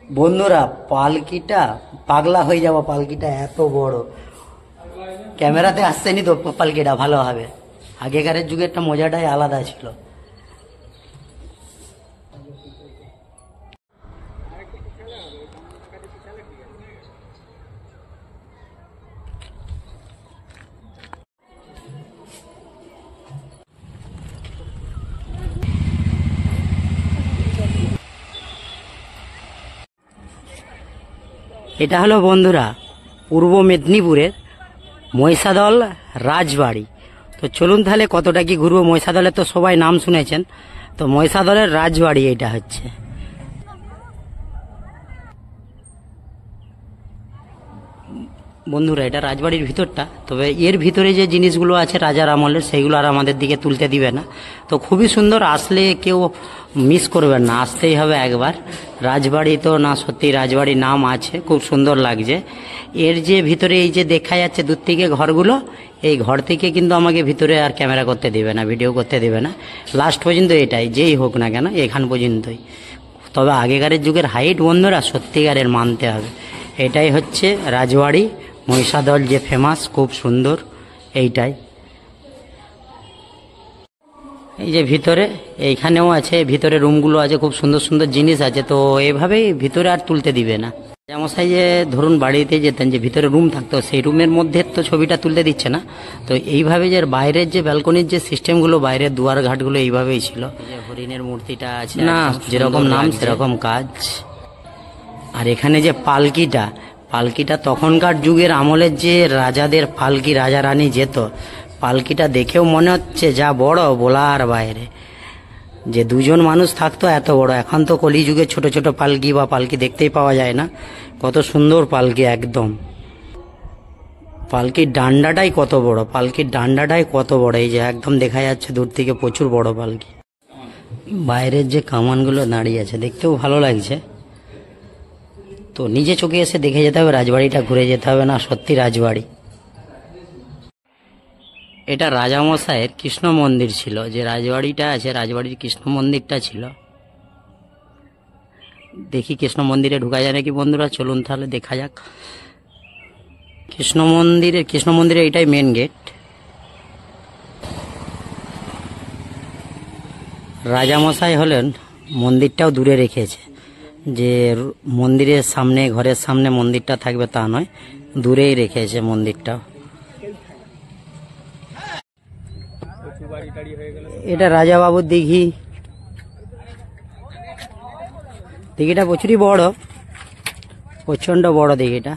বন্ধুরা পালকিটা পাগলা হয়ে যাবো, পালকিটা এত বড়, ক্যামেরাতে আসছেনি তো পালকিটা ভালোভাবে। আগেকারের যুগে একটা মজাটাই আলাদা ছিল। এটা হলো বন্ধুরা পূর্ব মেদিনীপুরের মহিষাদল রাজবাড়ি। তো চলুন তাহলে কতটা কি ঘুরবো। মহিষাদলের তো সবাই নাম শুনেছেন, তো মহিষাদলের রাজবাড়ি এটা হচ্ছে। বন্ধুরা এটা রাজবাড়ির ভিতরটা, তবে এর ভিতরে যে জিনিসগুলো আছে রাজার আমলের সেইগুলো আর আমাদের দিকে তুলতে দিবে না। তো খুবই সুন্দর, আসলে কেউ মিস করবেন না, আসতেই হবে একবার। রাজবাড়ি তো না, সত্যি রাজবাড়ির নাম আছে, খুব সুন্দর লাগছে। এর যে ভিতরে এই যে দেখা যাচ্ছে দূর থেকে ঘরগুলো, এই ঘর থেকে কিন্তু আমাকে ভিতরে আর ক্যামেরা করতে দেবে না, ভিডিও করতে দেবে না। লাস্ট পর্যন্ত এটাই, যেই হোক না কেন এখান পর্যন্তই। তবে আগেকারের যুগের হাইট বন্ধুরা সত্যিকারের মানতে হবে। এটাই হচ্ছে রাজবাড়ি মহিষাদল, যে ফেমাস, খুব সুন্দর এইটাই। এই যে ভিতরে এইখানেও আছে, ভিতরে রুমগুলো আছে, খুব সুন্দর সুন্দর জিনিস আছে। তো এভাবেই ভিতরে আর তুলতে দিবে না। রাজামশাই যে ধরুন বাড়িতে যেতেন, যে ভিতরে রুম থাকতো, সেই রুমের মধ্যে তো ছবিটা তুলতে দিচ্ছে না। তো এইভাবে যে বাইরের যে ব্যালকনির যে সিস্টেমগুলো, বাইরের দুয়ার ঘাটগুলো এইভাবেই ছিল। যে হরিণের মূর্তিটা আছে না, যেরকম নাম সেরকম কাজ। আর এখানে যে পালকিটা তখনকার যুগের আমলের যে রাজাদের পালকি, রাজা রানী যেত, পালকিটা দেখেও মনে হচ্ছে যা বড় বলার বাইরে। যে দুজন মানুষ থাকতো এত বড়। এখন তো কলিযুগে ছোট ছোট পালকি বা পালকি দেখতেই পাওয়া যায় না। কত সুন্দর পালকি একদম। পালকির ডান্ডাটাই কত বড়, এই যে একদম দেখা যাচ্ছে দূর থেকে, প্রচুর বড় পালকি। বাইরের যে কামানগুলো দাঁড়িয়ে আছে দেখতেও ভালো লাগছে। তো নিজে চোখে এসে দেখে যেতে হবে, রাজবাড়িটা ঘুরে যেতে হবে, না সত্যি রাজবাড়ি। এটা রাজামশাইয়ের কৃষ্ণ মন্দির ছিল, যে রাজবাড়িটা আছে রাজবাড়ির কৃষ্ণ মন্দিরটা ছিল। দেখি কৃষ্ণ মন্দিরে ঢুকা যায় নাকি বন্ধুরা, চলুন তাহলে দেখা যাক। কৃষ্ণ মন্দিরে এটাই মেন গেট। রাজামশাই হলেন, মন্দিরটাও দূরে রেখেছে, যে মন্দিরের সামনে, ঘরের সামনে মন্দিরটা থাকবে তা নয়, দূরেই রেখেছে মন্দিরটা। এটা রাজা বাবুর দিঘি। দিঘিটা প্রচুরই বড়, প্রচন্ড বড় দিঘিটা।